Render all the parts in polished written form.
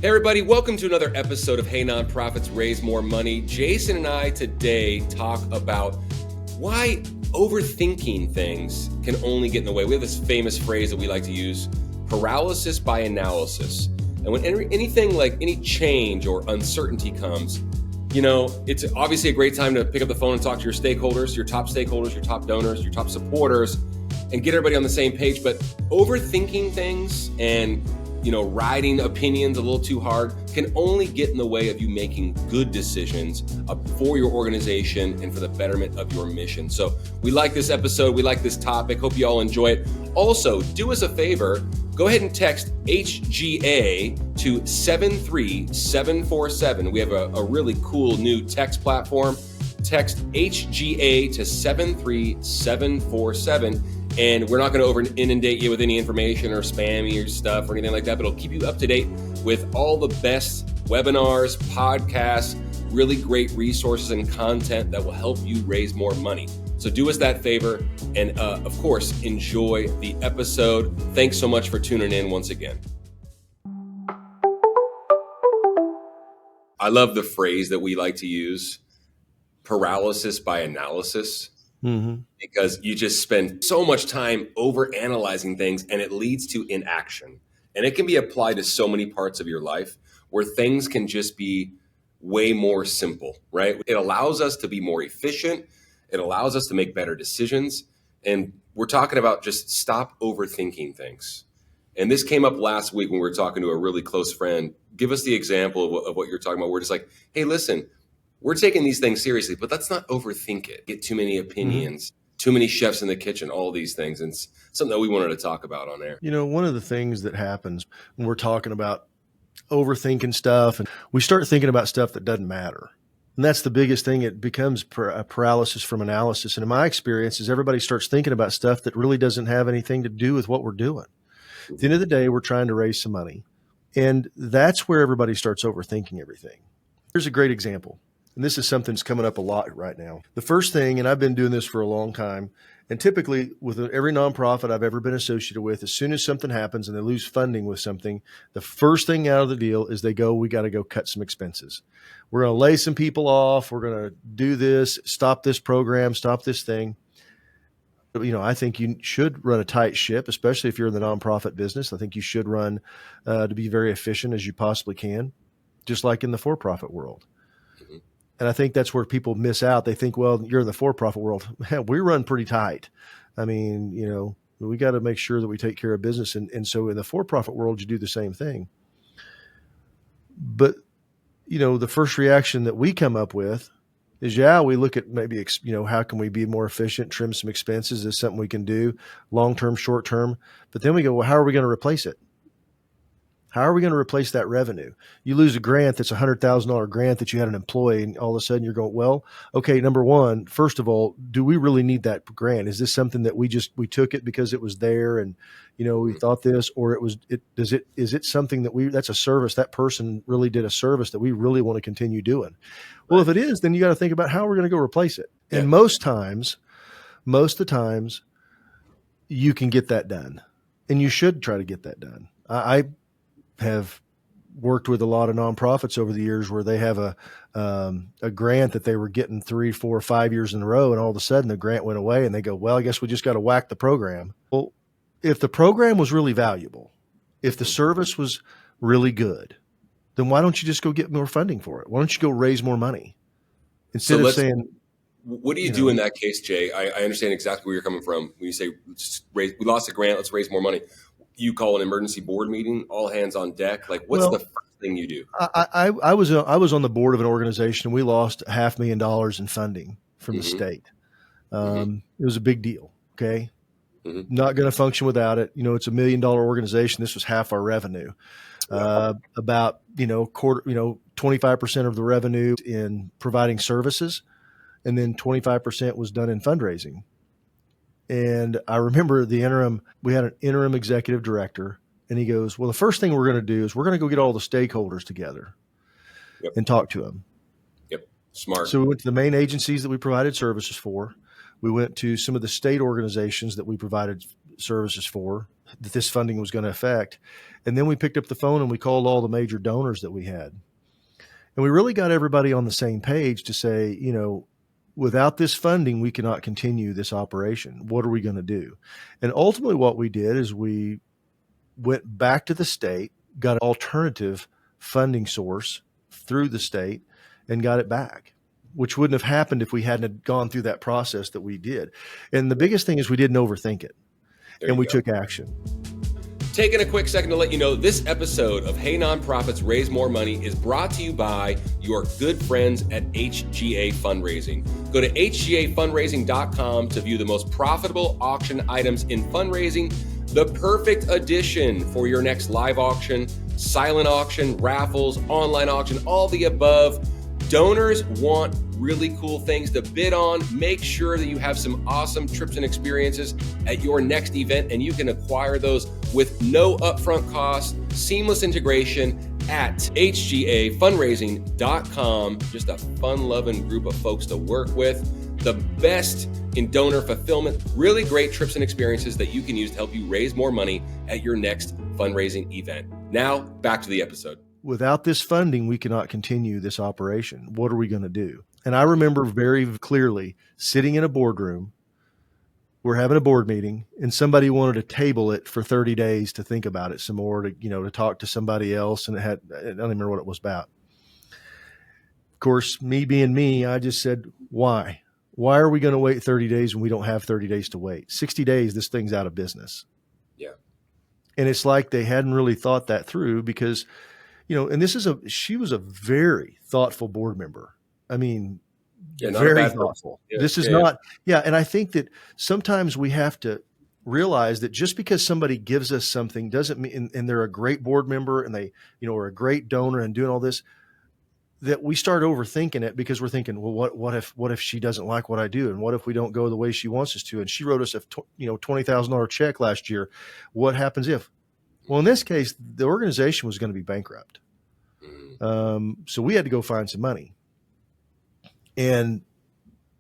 Hey everybody, welcome to another episode of Hey Nonprofits Raise More Money. Jason and I today talk about why overthinking things can only get in the way. We have this famous phrase that we like to use, paralysis by analysis. And when anything like any change or uncertainty comes, it's obviously a great time to pick up the phone and talk to your stakeholders, your top donors, your top supporters, and get everybody on the same page. But overthinking things and riding opinions a little too hard can only get in the way of you making good decisions for your organization and for the betterment of your mission. So we like this episode. We like this topic. Hope you all enjoy it. Also, do us a favor. Go ahead and text HGA to 73747. We have a really cool new text platform. Text HGA to 73747. And we're not going to inundate you with any information or spammy or stuff or anything like that, but it'll keep you up to date with all the best webinars, podcasts, really great resources and content that will help you raise more money. So do us that favor and, of course, enjoy the episode. Thanks so much for tuning in once again. I love the phrase that we like to use, paralysis by analysis. Mm-hmm. Because you just spend so much time over analyzing things and it leads to inaction. And it can be applied to so many parts of your life where things can just be way more simple, right? It allows us to be more efficient. It allows us to make better decisions. And we're talking about just stop overthinking things. And this came up last week when we were talking to a really close friend. Give us the example of what you're talking about. We're just like, hey, listen, we're taking these things seriously, but let's not overthink it. Get too many opinions, too many chefs in the kitchen, all these things. And it's something that we wanted to talk about on air. One of the things that happens when we're talking about overthinking stuff, and we start thinking about stuff that doesn't matter. And that's the biggest thing. It becomes a paralysis from analysis. And in my experience is everybody starts thinking about stuff that really doesn't have anything to do with what we're doing. At the end of the day, we're trying to raise some money. And that's where everybody starts overthinking everything. Here's a great example. And this is something that's coming up a lot right now. The first thing, and I've been doing this for a long time, and typically with every nonprofit I've ever been associated with, as soon as something happens and they lose funding with something, the first thing out of the deal is we got to go cut some expenses. We're going to lay some people off. We're going to do this, stop this program, stop this thing. I think you should run a tight ship, especially if you're in the nonprofit business. I think you should run to be very efficient as you possibly can, just like in the for-profit world. Mm-hmm. And I think that's where people miss out. They think, well, you're in the for-profit world. We run pretty tight. I mean, we got to make sure that we take care of business. And so in the for-profit world, you do the same thing. But, the first reaction that we come up with is, we look at maybe, how can we be more efficient, trim some expenses? Is this something we can do long-term, short-term? But then we go, well, how are we going to replace it? How are we going to replace that revenue? You lose a grant that's a $100,000 grant that you had an employee, and all of a sudden you're going, well, okay, number one, first of all, do we really need that grant? Is this something that we took it because it was there and, we thought this, or is it something that that's a service, that person really did a service that we really want to continue doing? Well, if it is, then you got to think about how we're going to go replace it. Yeah. And most of the times you can get that done, and you should try to get that done. I have worked with a lot of nonprofits over the years where they have a grant that they were getting 3, 4, 5 years in a row. And all of a sudden the grant went away and they go, well, I guess we just got to whack the program. Well, if the program was really valuable, if the service was really good, then why don't you just go get more funding for it? Why don't you go raise more money instead of saying, what do you do in that case, Jay? I understand exactly where you're coming from. When you say, we lost a grant, let's raise more money. You call an emergency board meeting, all hands on deck. Like, what's the first thing you do? I was on the board of an organization. We lost $500,000 in funding from the state. It was a big deal. Okay. Mm-hmm. Not going to function without it. It's $1 million organization. This was half our revenue. About, 25% of the revenue in providing services. And then 25% was done in fundraising. And I remember we had an interim executive director, and he goes, well, the first thing we're going to do is we're going to go get all the stakeholders together and talk to them. Yep. Smart. So we went to the main agencies that we provided services for. We went to some of the state organizations that we provided services for that this funding was going to affect. And then we picked up the phone and we called all the major donors that we had. And we really got everybody on the same page to say, without this funding, we cannot continue this operation. What are we going to do? And ultimately what we did is we went back to the state, got an alternative funding source through the state, and got it back, which wouldn't have happened if we hadn't gone through that process that we did. And the biggest thing is we didn't overthink it, and we took action. Taking a quick second to let you know, this episode of Hey Nonprofits Raise More Money is brought to you by your good friends at HGA Fundraising. Go to hgafundraising.com to view the most profitable auction items in fundraising, the perfect addition for your next live auction, silent auction, raffles, online auction, all the above. Donors want really cool things to bid on. Make sure that you have some awesome trips and experiences at your next event, and you can acquire those with no upfront cost, seamless integration at hgafundraising.com. Just a fun-loving group of folks to work with. The best in donor fulfillment, really great trips and experiences that you can use to help you raise more money at your next fundraising event. Now, back to the episode. Without this funding, we cannot continue this operation. What are we going to do? And I remember very clearly sitting in a boardroom. We're having a board meeting, and somebody wanted to table it for 30 days to think about it some more, to talk to somebody else. And I don't remember what it was about. Of course, me being me, I just said, why? Why are we going to wait 30 days when we don't have 30 days to wait? 60 days, this thing's out of business. Yeah. And it's like they hadn't really thought that through because, and she was a very thoughtful board member. I mean, very thoughtful. Yeah, this is not. And I think that sometimes we have to realize that just because somebody gives us something doesn't mean, and they're a great board member and they, are a great donor and doing all this, that we start overthinking it because we're thinking, well, what if she doesn't like what I do? And what if we don't go the way she wants us to? And she wrote us a, $20,000 check last year. What happens if? Well, in this case, the organization was going to be bankrupt. So we had to go find some money. And,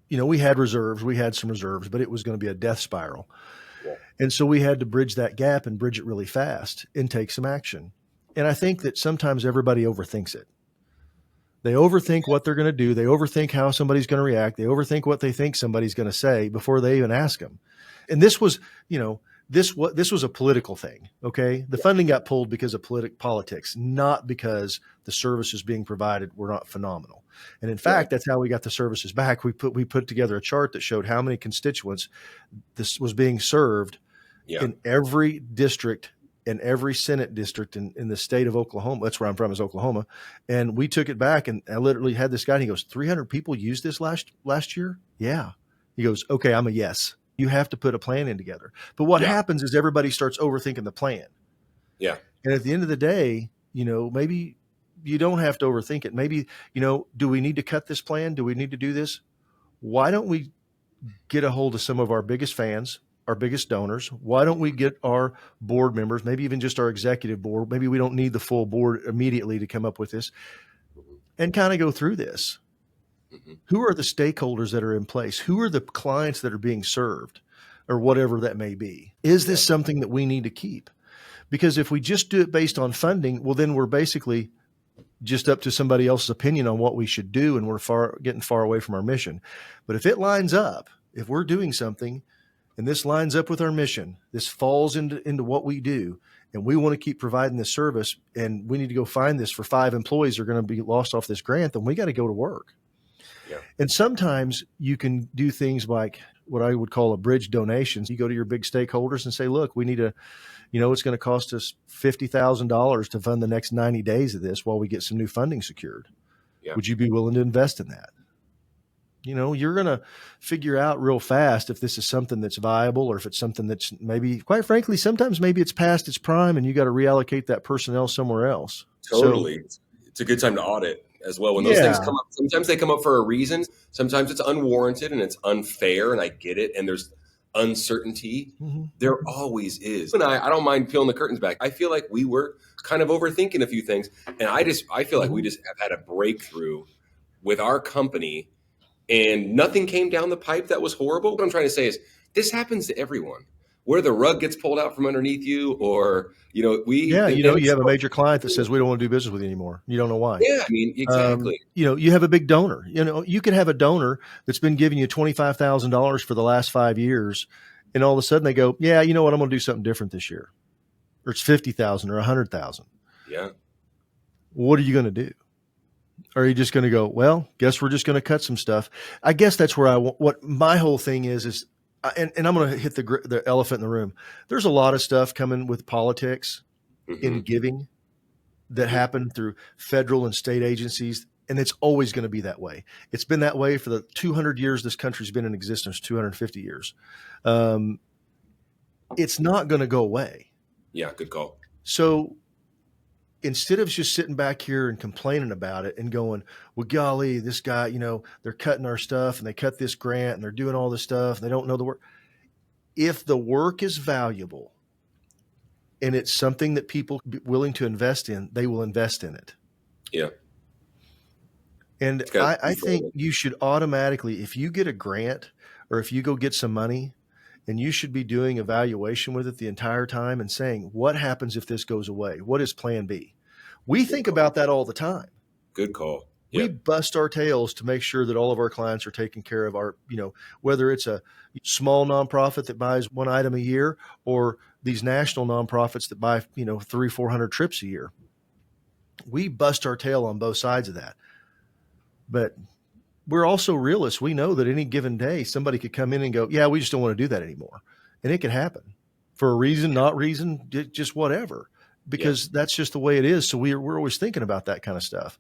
we had some reserves, but it was going to be a death spiral. Yeah. And so we had to bridge that gap and bridge it really fast and take some action. And I think that sometimes everybody overthinks it. They overthink what they're going to do. They overthink how somebody's going to react. They overthink what they think somebody's going to say before they even ask them. And this was, this was a political thing. Okay. The funding got pulled because of politics, not because the services being provided were not phenomenal. And in fact, that's how we got the services back. We put together a chart that showed how many constituents this was being served in every district, in every Senate district in the state of Oklahoma. That's where I'm from, is Oklahoma. And we took it back, and I literally had this guy, and he goes, 300 people used this last year? Yeah. He goes, okay, I'm a yes. You have to put a plan in together. But what happens is everybody starts overthinking the plan. Yeah. And at the end of the day, maybe you don't have to overthink it. Maybe, do we need to cut this plan? Do we need to do this? Why don't we get a hold of some of our biggest fans, our biggest donors? Why don't we get our board members, maybe even just our executive board? Maybe we don't need the full board immediately to come up with this, and kind of go through this. Mm-hmm. Who are the stakeholders that are in place? Who are the clients that are being served, or whatever that may be? Is this something that we need to keep? Because if we just do it based on funding, well, then we're basically just up to somebody else's opinion on what we should do, and we're getting far away from our mission. But if it lines up, if we're doing something and this lines up with our mission, this falls into what we do, and we want to keep providing this service, and we need to go find this for 5 employees who are going to be lost off this grant, then we got to go to work. Yeah. And sometimes you can do things like what I would call a bridge donations. You go to your big stakeholders and say, look, we need it's going to cost us $50,000 to fund the next 90 days of this while we get some new funding secured. Yeah. Would you be willing to invest in that? You're going to figure out real fast if this is something that's viable, or if it's something that's maybe, quite frankly, sometimes maybe it's past its prime and you got to reallocate that personnel somewhere else. Totally. So, it's a good time to audit as well. When those things come up, sometimes they come up for a reason. Sometimes it's unwarranted and it's unfair, and I get it. And there's uncertainty. Mm-hmm. There always is. And I don't mind peeling the curtains back. I feel like we were kind of overthinking a few things. And I feel like we just have had a breakthrough with our company, and nothing came down the pipe that was horrible. What I'm trying to say is this happens to everyone. where the rug gets pulled out from underneath you, or Yeah, and you it's have a major client that says we don't want to do business with you anymore. You don't know why. yeah, I mean exactly. You have a big donor. You could have a donor that's been giving you $25,000 for the last 5 years, and all of a sudden they go, yeah, you know what, I'm going to do something different this year, or it's 50,000 or 100,000. Yeah. What are you going to do? Are you just going to go, well, guess we're just going to cut some stuff? I guess that's where what my whole thing is, and I'm going to hit the elephant in the room. There's a lot of stuff coming with politics in giving that happen through federal and state agencies. And it's always going to be that way. It's been that way for the 200 years this country's been in existence, 250 years. It's not going to go away. Yeah, good call. So instead of just sitting back here and complaining about it and going, well, golly, this guy, they're cutting our stuff and they cut this grant and they're doing all this stuff and they don't know the work. If the work is valuable and it's something that people are willing to invest in, they will invest in it. Yeah. And I think you should automatically, if you get a grant or if you go get some money, and you should be doing evaluation with it the entire time and saying, what happens if this goes away? What is plan B? We think about that all the time. Good call. We bust our tails to make sure that all of our clients are taken care of. Whether it's a small nonprofit that buys one item a year or these national nonprofits that buy, 300-400 trips a year. We bust our tail on both sides of that. But we're also realists. We know that any given day, somebody could come in and go, yeah, we just don't want to do that anymore. And it could happen for a reason, not reason, just whatever, because that's just the way it is. So we're always thinking about that kind of stuff.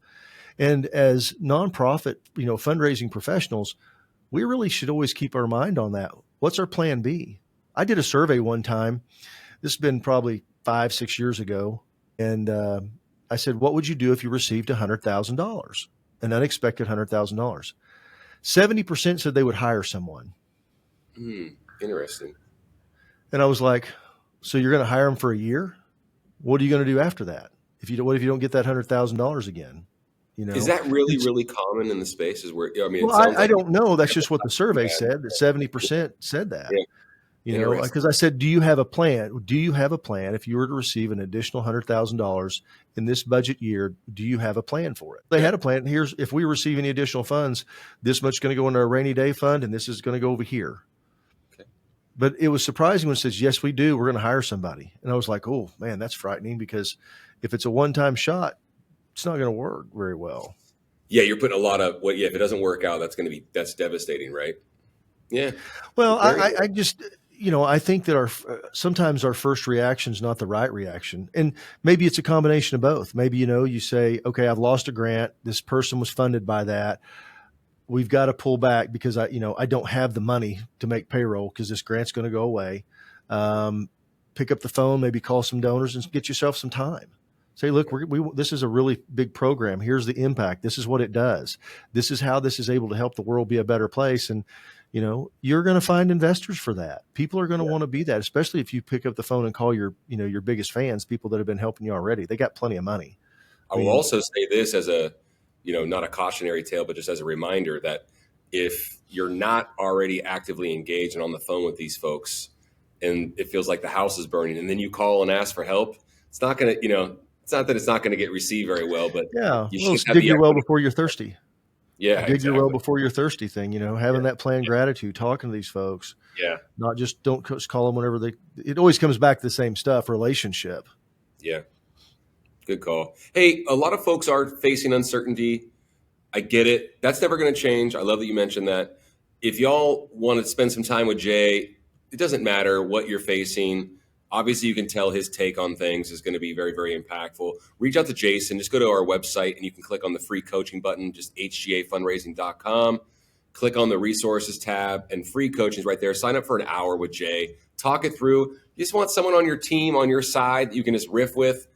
And as nonprofit, fundraising professionals, we really should always keep our mind on that. What's our plan B? I did a survey one time. This has been probably 5-6 years ago. And I said, what would you do if you received $100,000? An unexpected $100,000. 70% said they would hire someone. Interesting. And I was like, so you're going to hire them for a year? What are you going to do after that? What if you don't get that $100,000 again? Is that really common in the spaces where, I don't know. That's just what the survey said, that 70% said that. Yeah. Because I said, do you have a plan? Do you have a plan? If you were to receive an additional $100,000 in this budget year, do you have a plan for it? They had a plan. If we receive any additional funds, this much is going to go into our rainy day fund and this is going to go over here. Okay. But it was surprising when it says, yes, we do. We're going to hire somebody. And I was like, oh man, that's frightening, because if it's a one-time shot, it's not going to work very well. Yeah. You're putting a lot of, if it doesn't work out, that's devastating, right? Yeah. Well, I just, I think that sometimes our first reaction is not the right reaction. And maybe it's a combination of both. Maybe, you say, okay, I've lost a grant. This person was funded by that. We've got to pull back because I don't have the money to make payroll because this grant's going to go away. Pick up the phone, maybe call some donors and get yourself some time. Say, look, this is a really big program. Here's the impact. This is what it does. This is how this is able to help the world be a better place. And, you're going to find investors for that. People are going to want to be that, especially if you pick up the phone and call your biggest fans, people that have been helping you already. They got plenty of money. I will also say this as a, not a cautionary tale, but just as a reminder that if you're not already actively engaged and on the phone with these folks and it feels like the house is burning and then you call and ask for help, it's not going to, it's not that it's not going to get received very well, but dig your well before you're thirsty. Yeah, dig your well before you're thirsty thing, having that planned gratitude, talking to these folks. Yeah. Not just don't call them whenever it always comes back to the same stuff, relationship. Yeah. Good call. Hey, a lot of folks are facing uncertainty. I get it. That's never going to change. I love that you mentioned that. If y'all want to spend some time with Jay, it doesn't matter what you're facing. Obviously, you can tell his take on things is going to be very, very impactful. Reach out to Jason. Just go to our website and you can click on the free coaching button, just hgafundraising.com. Click on the resources tab and free coaching is right there. Sign up for an hour with Jay. Talk it through. You just want someone on your team, on your side that you can just riff with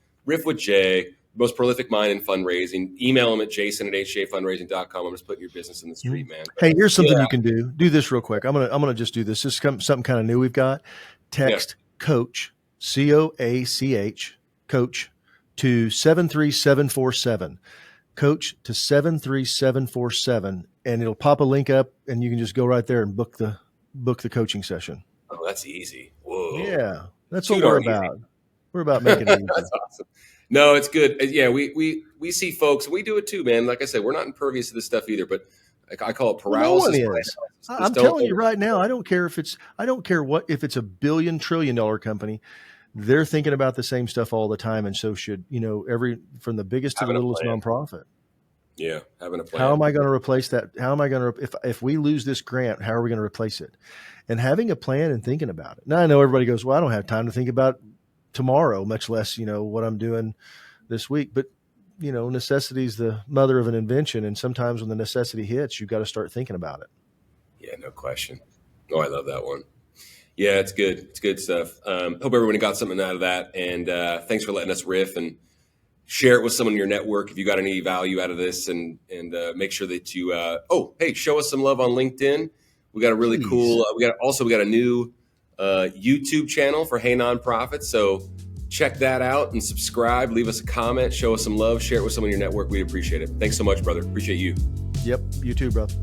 Jay, most prolific mind in fundraising. Email him at jason@hgafundraising.com. I'm just putting your business in the street, man. Hey, here's something you can do. Do this real quick. I'm gonna just do this. This is something kind of new we've got. Text coach, COACH, coach to 73747. Coach to 73747, and it'll pop a link up and you can just go right there and book the coaching session. Oh, that's easy. Whoa. Yeah, that's too what we're darn easy. about. We're about making it easy. That's awesome. No, it's good. Yeah, we see folks. We do it too, man. Like I said, we're not impervious to this stuff either. But I call it Well, no one paralysis by is. analysis. Just I'm don't telling you overthink. right now, I don't care if it's a $1 trillion company. They're thinking about the same stuff all the time, and so should from the biggest to the Having a littlest plan. nonprofit. Yeah, having a plan. How am I going to replace that? How am I going to if we lose this grant? How are we going to replace it? And having a plan and thinking about it. Now I know everybody goes, well, I don't have time to think about tomorrow, much less what I'm doing this week. But necessity is the mother of an invention, and sometimes when the necessity hits, you've got to start thinking about it. Yeah, no question. Oh, I love that one. Yeah, it's good. It's good stuff. Hope everybody got something out of that. And thanks for letting us riff and share it with someone in your network if you got any value out of this. And make sure that you, show us some love on LinkedIn. We got a really cool, we got a new YouTube channel for Hey Nonprofits. So check that out and subscribe. Leave us a comment. Show us some love. Share it with someone in your network. We'd appreciate it. Thanks so much, brother. Appreciate you. Yep. You too, brother.